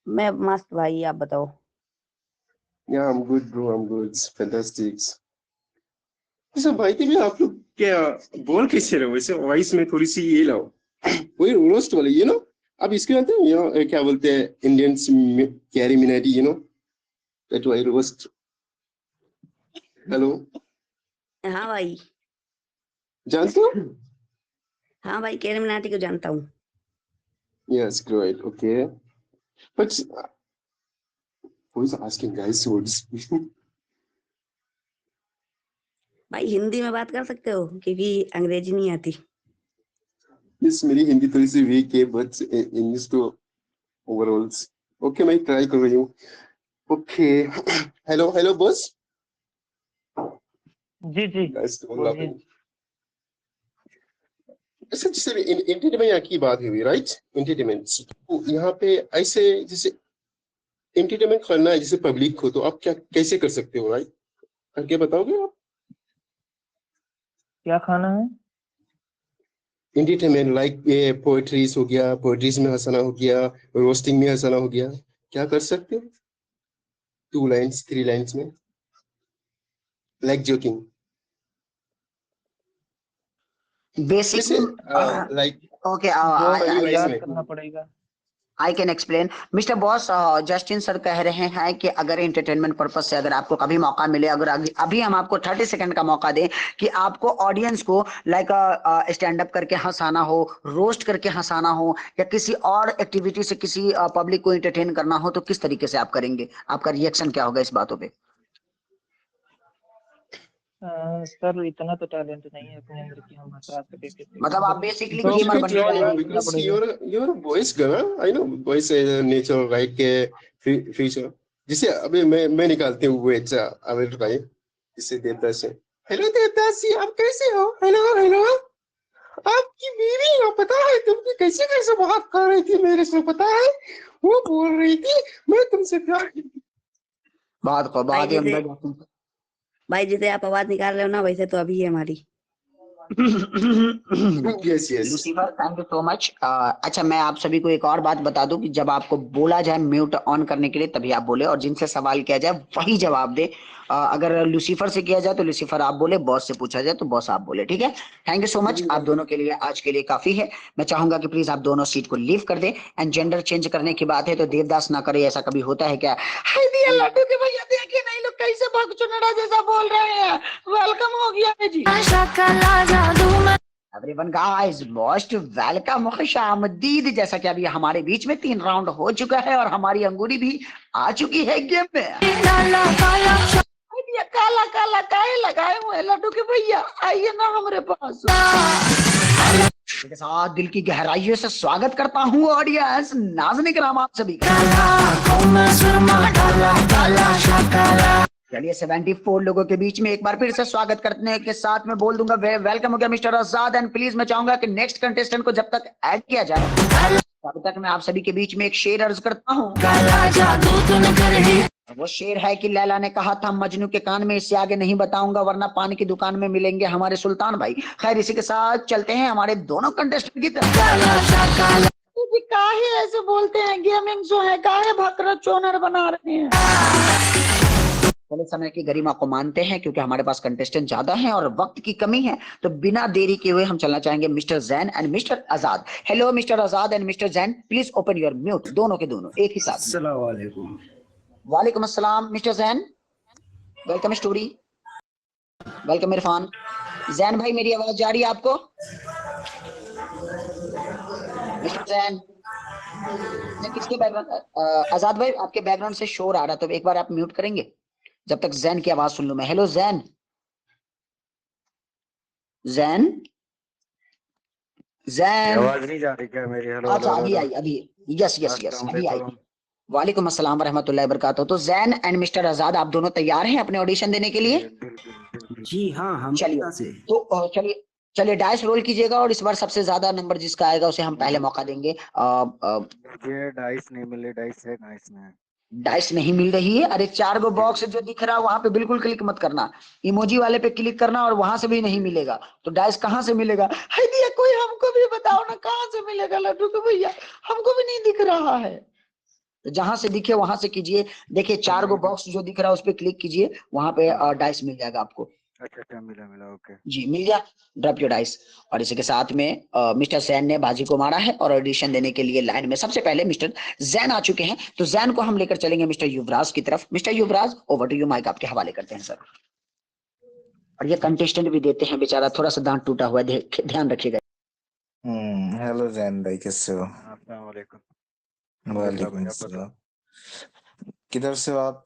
मैं मस्त भाई, आप बताओ। Yeah, I'm good, bro. I'm good. It's fantastic. वैसे भाई भी आप लोग क्या बोल कैसे रहे हो? वैसे वॉइस में थोड़ी सी ये लाओ, वही रोस्ट वाले, अब इसके जानते हो, क्या बोलते हैं Indians, Carry Minati, that why roast. Hello, हाँ भाई। जानते हो? हाँ भाई, कैरम नाटी को जानता हूँ। Yes, great. Okay. But who is asking guys words? भाई हिंदी में बात कर सकते हो, क्योंकि अंग्रेजी नहीं आती। Yes, मेरी हिंदी थोड़ी सी वीक है, बट इंग्लिश तो ओवरऑल ओके, मैं ट्राई कर रही हूँ। Okay, hello hello boss. जी जी, गाइस तो बोलिए। ऐसे जैसे एंटरटेनमेंट की बात हुई, राइट? एंटरटेनमेंट तो यहाँ पे ऐसे जैसे एंटरटेनमेंट करना है जैसे पब्लिक को, तो आप क्या कैसे कर सकते हो, राइट? करके बताओगे आप? क्या खाना है? एंटरटेनमेंट लाइक ये पोएट्रीज हो गया, पोएट्रीज में हंसाना हो गया, रोस्टिंग में हंसाना हो गया, क्या कर सकते हो 2 लाइन्स 3 लाइन्स में, like joking basically like okay, joke वही तो वॉइस याद में। करना पड़ेगा। I can explain mister boss. Justin sir कह रहे हैं कि अगर एंटरटेनमेंट पर्पज से अगर आपको कभी मौका मिले, अगर अभी हम आपको 30 सेकंड का मौका दें कि आपको ऑडियंस को लाइक स्टैंड अप करके हंसाना हो, रोस्ट करके हंसाना हो, या किसी और एक्टिविटी से किसी पब्लिक को एंटरटेन करना हो, तो किस तरीके से आप करेंगे? आपका रिएक्शन क्या होगा इस बातों पे? सर, इतना तो टैलेंट नहीं है अपने अंदर कि हम हंसा सके किसी को, मतलब आप but basically But you gamer can बनना try, चाहेंगे? because you're a voice girl. I know voice is a nature right के feature. जिसे अभी मैं निकालती हूँ वो अच्छा अभी ट्राई जिसे देवता से। हेलो देवता जी, आप कैसे हो? हेलो हेलो, आपकी बीवी को पता है तुमने कैसे कैसे बात कर रही थी मेरे से, पता है? वो बोल रही थी मैं तुमसे प्यार बात को भाई बात ही जैसे अंदर भाई जैसे आप आवाज निकाल रहे हो ना, वैसे तो अभी है हमारी। Yes yes. Lucifer, thank you so much. अच्छा, मैं आप सभी को एक और बात बता दूं कि जब आपको बोला जाए म्यूट ऑन करने के लिए तभी आप बोले, और जिनसे सवाल किया जाए वही जवाब दे। अगर लूसीफर से किया जाए तो लूसीफर आप बोले, बॉस से पूछा जाए तो बॉस आप बोले, ठीक है? Thank you so much. आप दोनों के लिए आज के लिए काफी है। मैं चाहूंगा कि प्लीज आप दोनों सीट को लीव कर दें। एंड जेंडर चेंज करने की बात है तो देवदास ना करे, ऐसा कभी होता है क्या? हाय दिया लड्डू के भैया, देखिए नहीं लोग कैसे भग चुनड़ा जैसा बोल रहे हैं। वेलकम हो गया है जी। शकला जादू में एवरीवन गाइस, मोस्ट वेलकम, खुशामदीद। जैसा कि अभी हमारे बीच में 3 राउंड हो चुका है और हमारी अंगूरी भी आ चुकी है गेम में। डाला काला ये काला काला काहे लगाए हुए लड्डू के भैया, आइए ना हमारे पास। इसके साथ दिल की गहराइयों से स्वागत करता हूँ ऑडियंस, नाज़रीन किराम, आप सभी का। आंखों में सुरमा डाला काला शकला चलिए 74 लोगों के बीच में एक बार फिर से स्वागत करने के साथ में बोल दूंगा वेलकम हो गया मिस्टर आजाद। एंड प्लीज मैं चाहूंगा कि नेक्स्ट कंटेस्टेंट को जब तक ऐड किया जाए तब तक मैं आप सभी के बीच में एक शेर अर्ज करता हूँ। वो शेर है कि लैला ने कहा था मजनू के कान में, इससे आगे नहीं बताऊंगा वरना पान की दुकान में मिलेंगे हमारे सुल्तान भाई। खैर इसी के साथ चलते हैं हमारे दोनों कंटेस्टेंट की तरफ। काहे ऐसे बोलते हैं, गेमिंग शो है, काहे भकरा चोनर बना रहे हैं। थोड़े समय की गरिमा को मानते हैं क्योंकि हमारे पास कंटेस्टेंट ज्यादा हैं और वक्त की कमी है, तो बिना देरी किए हुए हम चलना चाहेंगे mister Jain and mister Azad. Hello mister Azad and mister Jain, please open your mute, दोनों के दोनों एक ही साथ। अस्सलाम वालेकुम। वालेकुम अस्सलाम mister Jain, welcome story, welcome Irfan. Jain भाई मेरी आवाज जा रही है आपको? मिस्टर जैन किसके बैकग्राउंड, आजाद भाई आपके बैकग्राउंड से शोर आ रहा, तो एक बार आप म्यूट करेंगे जब तक जैन की आवाज सुन लूं मैं। हेलो जैन, जैन जैन आवाज नहीं जा रही क्या मेरी? हेलो अच्छा हेलो अभी हेलो। आई, अभी यस यस यस अस्सलाम अभी आई। वालेकुम। वालेकुम अस्सलाम वरहमतुल्लाहि वबरकातुहू। तो जैन एंड मिस्टर आजाद आप दोनों तैयार हैं अपने ऑडिशन देने के लिए? बिल्कुल बिल्कुल। जी हाँ, हमेशा से। चलिए तो चलिए चलिए डाइस रोल कीजिएगा और इस बार सबसे ज्यादा नंबर जिसका आएगा उसे हम पहले मौका देंगे। मुझे डाइस नहीं मिले, डाइस है कहाँ इसमें? डाइस नहीं मिल रही है? अरे 4 गो बॉक्स जो दिख रहा है वहां पे बिल्कुल क्लिक मत करना, इमोजी वाले पे क्लिक करना और वहां से भी नहीं मिलेगा तो डाइस कहाँ से मिलेगा? है दिया कोई हमको भी बताओ ना कहाँ से मिलेगा लड्डू के भैया, हमको भी नहीं दिख रहा है। तो जहां से दिखे वहां से कीजिए। देखिए 4 गो बॉक्स जो दिख रहा है उस पर क्लिक कीजिए, वहां पे डाइस मिल जाएगा आपको। अच्छा अच्छा, मिला मिला, ओके। जी मिल गया, ड्रॉप योर डाइस। और इसी के साथ में मिस्टर सैन ने बाजी को मारा है और ऑडिशन देने के लिए लाइन में सबसे पहले मिस्टर जैन आ चुके हैं। तो जैन को हम लेकर चलेंगे मिस्टर युवराज की तरफ। Mister Yuvraj over to you, mic आपके हवाले करते हैं सर। और ये कंटेस्टेंट भी देते हैं बेचारा, थोड़ा सा दांत टूटा हुआ है, ध्यान रखिएगा। हेलो जैन भाई, कैसे हो? अस्सलाम वालेकुम। अल्हम्दुलिल्लाह वालेकुम भाई, आप बताओ। अस्सलाम। किधर से हो आप?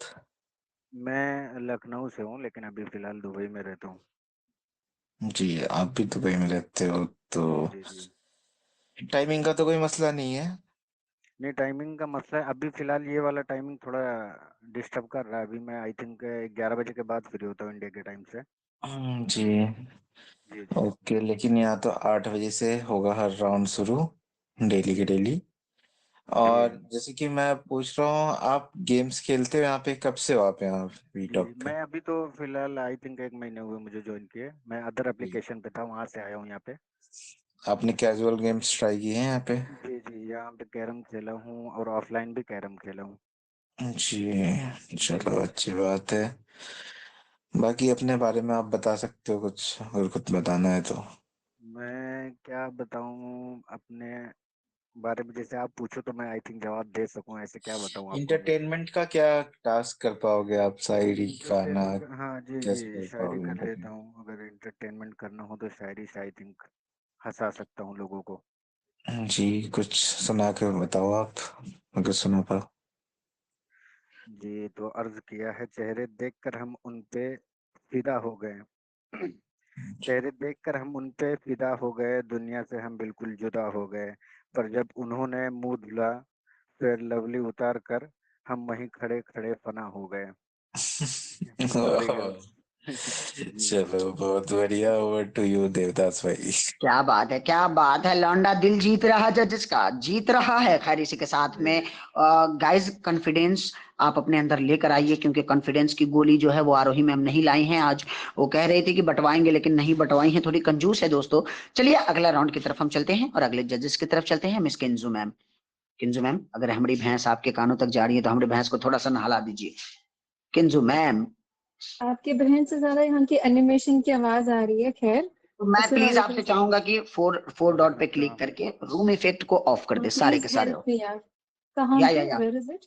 मैं लखनऊ से हूँ लेकिन अभी फिलहाल दुबई में रहता हूँ। जी आप भी दुबई में रहते हो तो जी जी। टाइमिंग का तो कोई मसला नहीं है। नहीं, टाइमिंग का मसला है, अभी फिलहाल ये वाला टाइमिंग थोड़ा डिस्टर्ब कर रहा है। अभी मैं आई थिंक 11 बजे के बाद फ्री होता हूँ इंडिया के टाइम से। जी जी जी। ओके, लेकिन यहाँ तो 8 बजे से होगा हर राउंड शुरू, डेली के डेली। जी और जैसे कि मैं पूछ रहा हूँ, आप गेम्स खेलते हो यहाँ पे, कब से हो आप यहाँ जी। वीटॉक पे? मैं अभी तो फिलहाल आई थिंक 1 महीने हुए मुझे ज्वाइन किए। मैं अदर जी। एप्लीकेशन पे था, वहाँ से आया हूँ यहाँ पे। आपने कैजुअल गेम्स ट्राई किए हैं यहाँ पे? जी जी, यहाँ पे कैरम खेला हूँ और ऑफलाइन भी कैरम खेला हूँ। जी जी चलो जी। अच्छी बात है। बाकी अपने बारे में आप बता सकते हो कुछ, अगर कुछ बताना है तो। मैं क्या बताऊँ अपने बारे में? जैसे आप पूछो तो मैं आई थिंक जवाब दे सकूँ, ऐसे क्या बताऊँ आपको मैं? इंटरटेनमेंट का क्या टास्क कर पाओगे आप? शायरी, गाना इंटरटेनमेंट का, हाँ जी जी, कैसे कर शायरी पाओगे कर लेता इंटरटेन? हूँ। अगर इंटरटेनमेंट करना हो तो शायरी से आई थिंक हंसा सकता हूँ लोगों को। जी कुछ सुना के बताओ आप, अगर सुना पाओ। जी तो अर्ज किया है, चेहरे देखकर हम उन पे फिदा हो गए। चेहरे देखकर हम उन पे फिदा हो गए, दुनिया से हम बिल्कुल जुदा हो गए। पर जब उन्होंने मुंह धुला फिर लवली उतार कर, हम वहीं खड़े खड़े फना हो गए। Sorry guys. जी। चलो बहुत बढ़िया, ओवर टू यू देवदास भाई। क्या बात है, क्या बात है, लौंडा दिल जीत रहा है, जजेस का जीत रहा है। खैर इसी के साथ में गाइस कॉन्फिडेंस आप अपने अंदर लेकर आइए क्योंकि कॉन्फिडेंस की गोली जो है वो आरोही में हम नहीं लाई हैं आज। वो कह रही थी कि बंटवाएंगे लेकिन नहीं बंटवाई हैं, थोड़ी कंजूस है दोस्तों। चलिए अगला राउंड की तरफ हम चलते हैं और अगले जजेस की तरफ चलते हैं। मिस किंजू मैम, किंजू मैम अगर हमारी भैंस आपके कानों तक जा रही है तो हमारी भैंस को थोड़ा सा नहला दीजिए। किंजू मैम, आपकी बहन से ज्यादा यहाँ की एनिमेशन की आवाज आ रही है। खैर, तो मैं अस्सलाम प्लीज वालेकुम आपसे चाहूंगा कि फोर डॉट वालेकुम पे क्लिक अस्सलाम। करके रूम इफेक्ट को ऑफ कर दे, सारे प्लीज के सारे हेल्प ऑफ। मी यार। कहाँ पे? या वेयर इज इट?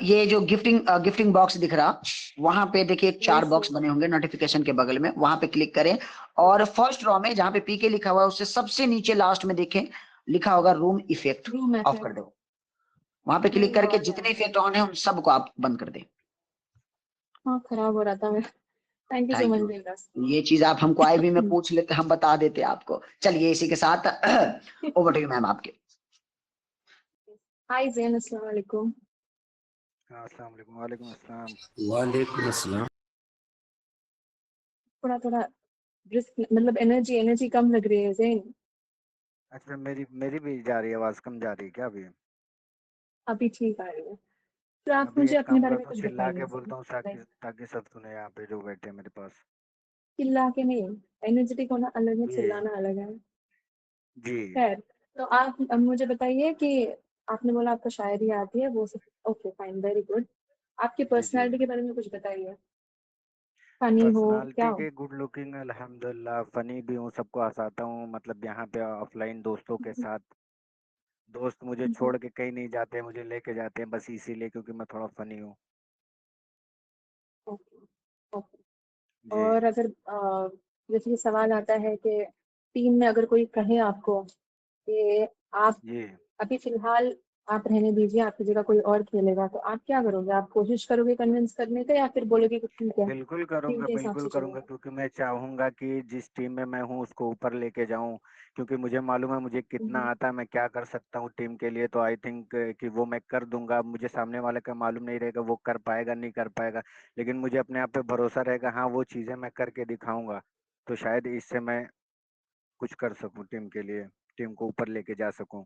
ये जो गिफ्टिंग बॉक्स दिख रहा, वहां पे देखिए 4 यस बॉक्स यस। बने होंगे नोटिफिकेशन के बगल में, वहां पे क्लिक करें। और फर्स्ट रो में जहां पे पीके लिखा हुआ है उससे सबसे नीचे लास्ट में देखें लिखा होगा रूम इफेक्ट, रूम ऑफ कर इफेक्ट। दो। वहां पे क्लिक नहीं करके हो रहा जितने है। इफेक्ट ऑन है उन सबको आप बंद कर दें। हाँ, खराब हो रहा था मेरा। Thank you so thank much you. Devdas. ये चीज आप हमको आई भी में पूछ लेते, हम बता देते आपको। चलिए इसी के साथ ओवर टू यू मैम आपके। हाय जैन, अस्सलाम वालेकुम। हाँ, अस्सलाम वालेकुम। वालेकुम अस्सलाम। वालेकुम अस्सलाम। थोड़ा थोड़ा रिस्क, मतलब एनर्जी कम लग रही है ज़ैन। अच्छा, मेरी मेरी भी जा रही है आवाज, कम जा रही है क्या अभी? अभी ठीक आ रही है। तो आप अभी मुझे एक अपने काम बारे में करता हूँ, कुछ चिल्ला बताइए के ज़ैन। बोलता हूँ ताकि लाइक ताकि सब सुने यहाँ पे जो बैठे हैं मेरे पास। चिल्ला के नहीं, एनर्जेटिक होना अलग है, जी चिल्लाना अलग है। जी। खैर, तो आप अब मुझे बताइए कि आपने बोला आपको शायरी आती है, वो सब ओके फाइन, वेरी गुड। आपकी जी जी। पर्सनैलिटी के बारे में कुछ बताइए, फनी हो, क्या पर्सनालिटी हो? के गुड लुकिंग, अल्हम्दुलिल्लाह, फनी भी हूँ, सबको हंसाता हूँ, मतलब यहाँ पे ऑफलाइन दोस्तों के साथ। दोस्त मुझे छोड़ के कहीं नहीं जाते, मुझे लेके जाते हैं बस इसीलिए क्योंकि मैं थोड़ा फनी हूँ। Okay, okay. जी और अगर जैसे ये सवाल आता है कि टीम में अगर कोई कहे आपको कि आप जी। अभी फिलहाल आप रहने दीजिए, आपकी जगह कोई और खेलेगा, तो आप क्या करोगे? आप कोशिश करोगे कन्विंस करने का या फिर बोलोगे कि ठीक है, टीम के हिसाब बिल्कुल से करूंगा, चलेगा? क्योंकि मैं चाहूंगा कि जिस टीम में मैं हूँ उसको ऊपर लेके जाऊं, क्योंकि मुझे मालूम है मुझे कितना हम्म, आता है, मैं क्या कर सकता हूँ टीम के लिए। तो आई थिंक कि वो मैं कर दूंगा। मुझे सामने वाले का मालूम नहीं रहेगा वो कर पाएगा नहीं कर पाएगा, लेकिन मुझे अपने आप पे भरोसा रहेगा, हाँ वो चीजें मैं करके दिखाऊंगा। तो शायद इससे मैं कुछ कर सकूं टीम के लिए, टीम को ऊपर लेके जा सकूं।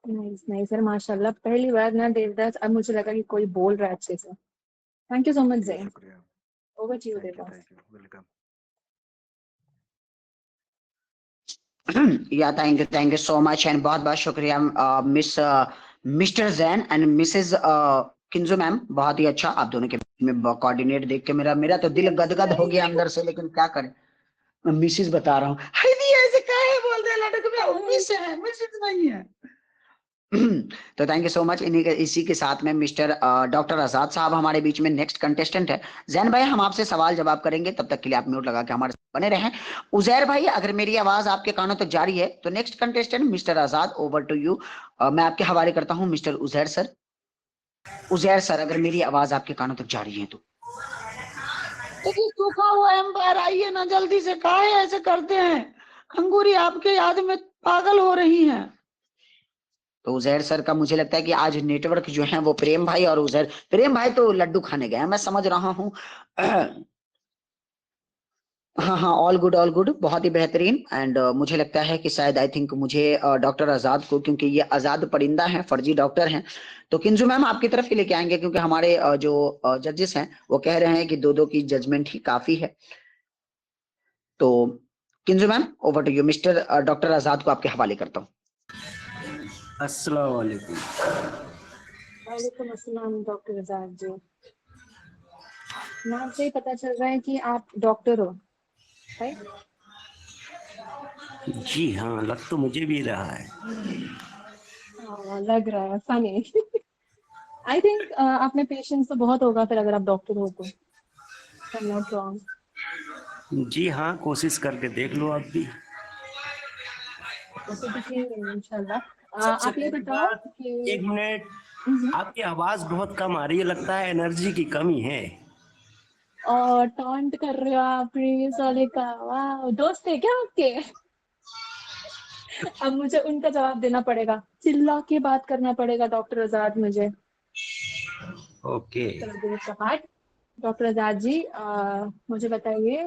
नाइस नाइस सर, माशाल्लाह। पहली बार ना देवदास, अब मुझे लगा कि कोई बोल रहा है अच्छे से। Thank you so much ji Jain. शुक्रिया। Over to you Devdas. Thank you welcome. Thank you so much and बहुत बहुत शुक्रिया miss mister Jain and Mrs Kinjo ma'am, बहुत ही अच्छा आप दोनों के में कोऑर्डिनेट देख के मेरा मेरा तो दिल गदगद हो गया अंदर से, लेकिन क्या करें, मैं मिसेज बता रहा हूँ। हाय दी ऐसे काहे बोल रहे हैं लड़के, में मिस है, मिसेज नहीं है। तो थैंक यू सो मच। इसी के साथ में मिस्टर डॉक्टर आजाद साहब हमारे बीच में नेक्स्ट कंटेस्टेंट है। जैन भाई हम आपसे सवाल जवाब करेंगे, तब तक के लिए आप म्यूट लगा के हमारे साथ बने रहें। उजैर भाई अगर मेरी आवाज आपके कानों तक जा रही है तो next contestant mister Azad, over to you. मैं आपके हवाले करता हूं mister Uzair sir. Uzair sir अगर मेरी आवाज आपके कानों तक जा रही है तो सूखा हुआ एम्पायर आइए ना जल्दी से, काहे ऐसे करते हैं, अंगूरी आपके याद में पागल हो रही हैं। तो उजैर सर का मुझे लगता है कि आज नेटवर्क जो है वो प्रेम भाई और उजैर, प्रेम भाई तो लड्डू खाने गए हैं मैं समझ रहा हूँ। हाँ हाँ, ऑल गुड ऑल गुड, बहुत ही बेहतरीन। एंड मुझे लगता है कि शायद आई थिंक मुझे डॉक्टर आजाद को, क्योंकि ये आजाद परिंदा है, फर्जी डॉक्टर हैं, तो किंजू मैम आपकी तरफ ही लेके आएंगे, क्योंकि हमारे जो जजेस हैं वो कह रहे हैं कि दो दो की जजमेंट ही काफी है। तो Kinju ma'am over to you, mister doctor Azad को आपके हवाले करता हूँ। अस्सलाम वालेकुम। वालेकुम अस्सलाम डॉक्टर आजाद जी। नाम से ही पता चल रहा है कि आप डॉक्टर हो, राइट? जी हाँ, लग तो मुझे भी रहा है। लग रहा है फनी। आई थिंक आप में पेशेंस तो बहुत होगा फिर, अगर आप डॉक्टर हो तो। I am not wrong. जी हाँ, कोशिश करके देख लो आप भी। वैसे दिखेंगे इंशाल्लाह। सबसे आप ये पहली बताओ बात, कि एक मिनट, हम्म, आपकी आवाज बहुत कम आ रही है, लगता है एनर्जी की कमी है। और टॉन्ट कर रहे हो आप प्रीवियस वाले का? वाह, दोस्त है क्या आपके? अब मुझे उनका जवाब देना पड़ेगा, चिल्ला के बात करना पड़ेगा डॉक्टर आजाद मुझे। ओके। चलो दिल का हार्ट। डॉक्टर आजाद जी, मुझे बताइए,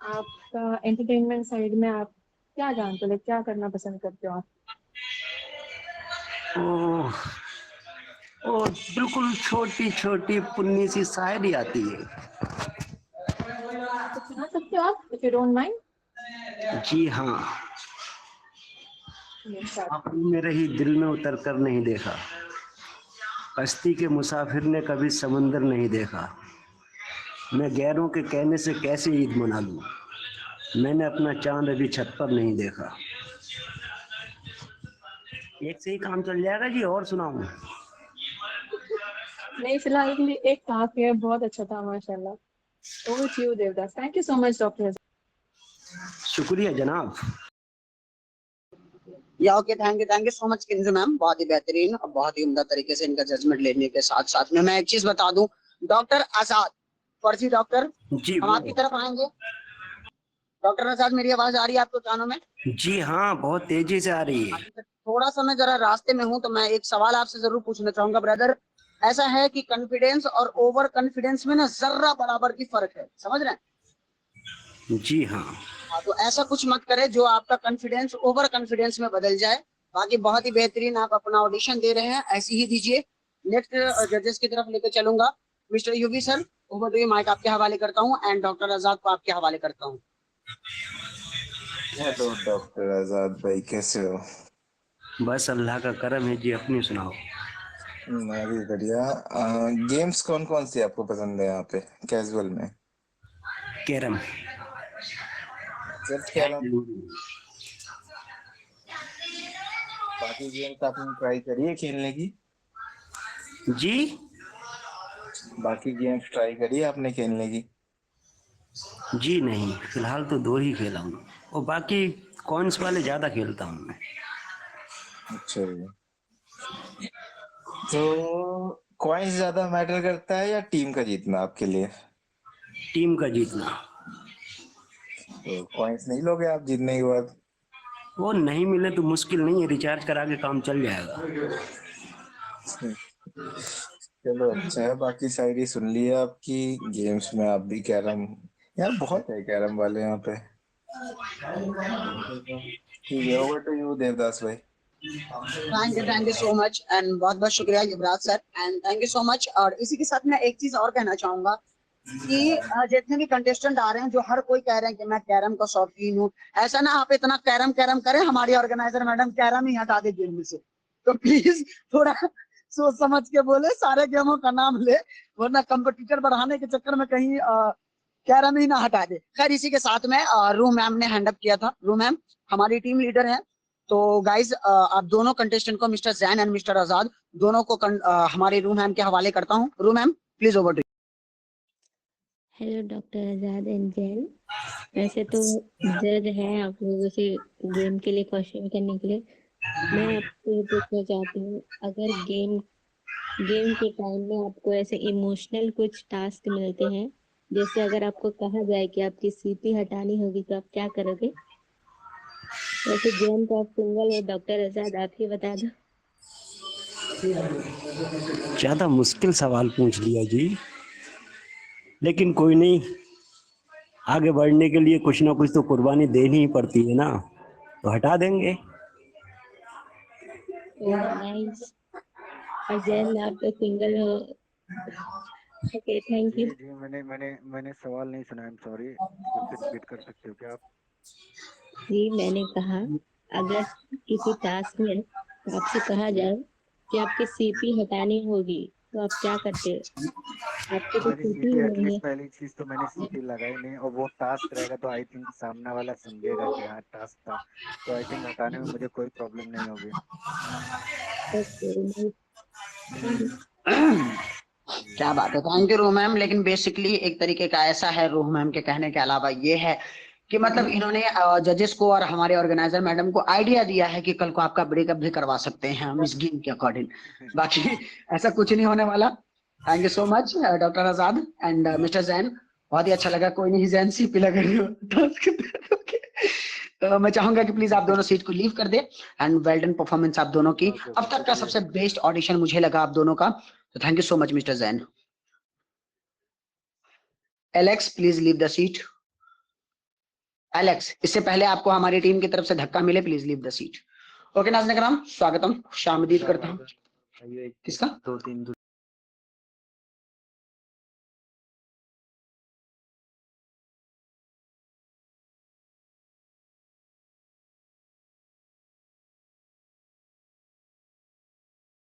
आपका एंटरटेनमेंट साइड में आप क्या जानते हो, क्या करना पसंद करते हो आप? ओह, ओ बिल्कुल छोटी छोटी पुन्नी सी शायरी आती है। तो सुना सकते हो आप, इफ यू डोंट माइंड? जी हाँ। आपने मेरे ही दिल में उतर कर नहीं देखा, कश्ती के मुसाफिर ने कभी समंदर नहीं देखा, मैं गैरों के कहने से कैसे ईद मना लूं, मैंने अपना चांद अभी छत पर नहीं देखा। एक से ही काम चल जाएगा जी, और सुनाऊं? नहीं, फिलहाल के लिए एक काफी है, बहुत अच्छा था माशाल्लाह। Over to you Devdas. Thank you so much doctor. शुक्रिया जनाब। या okay, thank you so much Kinju ma'am, बहुत ही बेहतरीन और बहुत ही उम्दा तरीके से इनका जजमेंट लेने के साथ साथ में मैं एक चीज बता दूं, डॉक्टर आजाद फर्जी डॉक्टर, जी हम आपकी वो। तरफ आएंगे। डॉक्टर आजाद मेरी आवाज आ रही है आपको कानों में? जी हाँ, बहुत तेजी से आ रही है। थोड़ा सा मैं जरा रास्ते में हूं, तो मैं एक सवाल आपसे जरूर पूछना चाहूंगा ब्रदर। ऐसा है कि कॉन्फिडेंस और ओवर कॉन्फिडेंस में ना जर्रा बराबर की फर्क है, समझ रहे हैं? जी हाँ। हाँ, तो ऐसा कुछ मत करे जो आपका कॉन्फिडेंस ओवर कॉन्फिडेंस में बदल जाए। बाकी बहुत ही बेहतरीन आप अपना ऑडिशन दे रहे हैं, ऐसे ही दीजिए। नेक्स्ट जजेस की तरफ लेकर चलूंगा। Mister UV sir, over to you, mic आपके हवाले करता हूँ एंड डॉक्टर आजाद को आपके हवाले करता हूँ। हेलो डॉक्टर आजाद भाई, कैसे हो? बस अल्लाह का करम है जी, अपनी सुनाओ। मैं भी बढ़िया। गेम्स कौन कौन सी आपको पसंद है यहाँ पे कैजुअल में? कैरम। सिर्फ कैरम? बाकी गेम्स आपने ट्राई करी है खेलने की? जी? बाकी गेम्स ट्राई करी है आपने खेलने की? जी नहीं, फिलहाल तो 2 ही खेला हूँ और बाकी कॉइन्स वाले ज्यादा खेलता हूँ मैं। अच्छा जी। तो कॉइन्स ज्यादा मैटर करता है या टीम का जीतना आपके लिए? टीम का जीतना। तो कॉइन्स नहीं लोगे आप जीतने के बाद? वो नहीं मिले तो मुश्किल नहीं है, रिचार्ज करा के काम चल जाएगा। चलो अच्छा है। बाकी शायरी सुन ली है आपकी। गेम्स में आप भी कैरम, यार बहुत है कैरम वाले यहाँ पे। ठीक है, ओवर टू यू देवदास भाई। Thank you so much and बहुत बहुत शुक्रिया Yuvraj sir and thank you so much. और इसी के साथ मैं एक चीज और कहना चाहूंगा कि जितने भी कंटेस्टेंट आ रहे हैं, जो हर कोई कह रहे हैं कि मैं कैरम का शौकीन हूँ, ऐसा ना आप इतना कैरम कैरम करें, हमारी ऑर्गेनाइजर मैडम कैरम ही हटा दे गेम में से। तो प्लीज थोड़ा सोच समझ के बोले, सारे गेमों का नाम ले, वरना कंपटीटर बढ़ाने के चक्कर में कहीं कैरम ही ना हटा दे। खैर, इसी के साथ में रू मैम ने हैंड अप किया था। रू मैम हमारी टीम लीडर है, तो गाइज आप दोनों कंटेस्टेंट को, मिस्टर जैन एंड मिस्टर आजाद, दोनों को हमारे रू मैम के हवाले करता हूँ। रू ma'am please over to. Hello doctor Azad and Jain. वैसे तो जज है आप लोगों से गेम के लिए क्वेश्चन करने के लिए। मैं आपको ये पूछना चाहती हूँ, अगर गेम के टाइम में आपको ऐसे इमोशनल कुछ टास्क मिलते हैं, जैसे अगर आपको कहा जाए कि आपकी सीपी हटानी होगी तो आप क्या करोगे? वैसे जैन तो आप सिंगल हो, डॉक्टर आजाद आप ही बता दो। ज्यादा मुश्किल सवाल पूछ लिया जी, लेकिन कोई नहीं, आगे बढ़ने के लिए कुछ ना कुछ तो कुर्बानी देनी ही पड़ती है ना, तो हटा देंगे। Oh nice. और जैन आप तो सिंगल हो। Okay, thank you. जी जी, मैंने सवाल नहीं सुना, आई एम सॉरी, फिर से रिपीट कर सकते हो क्या आप? जी मैंने कहा, अगर किसी टास्क में आपसे कहा जाए कि आपकी सीपी हटानी होगी तो आप क्या करते? आपको तो मेरी सीपी सीटी ही नहीं एटलीस्ट, है। पहली चीज तो मैंने सीटी लगाई नहीं, और वो टास्क रहेगा तो आई थिंक सामने वाला समझेगा कि हाँ टास्क था, तो आई थिंक हटाने में मुझे कोई प्रॉब्लम नहीं होगी। Okay, thank you. क्या बात है, थैंक यू रू मैम। लेकिन बेसिकली एक तरीके का ऐसा है, रू मैम के कहने के अलावा ये है कि मतलब इन्होंने जजेस को और हमारे ऑर्गेनाइजर मैडम को आइडिया दिया है कि कल को आपका ब्रेकअप भी करवा सकते हैं हम इस गेम के अकॉर्डिंग। बाकी ऐसा कुछ नहीं होने वाला। Thank you so much doctor Azad and mister Jain, बहुत ही अच्छा लगा। कोई नहीं जैन, सीपी लगा रही हो। तो मैं चाहूंगा कि प्लीज आप दोनों सीट को लीव कर दे एंड वेल डन परफॉर्मेंस आप दोनों की। ओके अब ओके, तक का सबसे बेस्ट ऑडिशन मुझे लगा आप दोनों का, तो thank you so much mister Jain. Alex please leave the seat. Alex, इससे पहले आपको हमारी टीम की तरफ से धक्का मिले, please leave the seat. Okay नाज़रीन-ए-कराम, स्वागतम, खुशामदीद करता हूँ। किसका? 2-3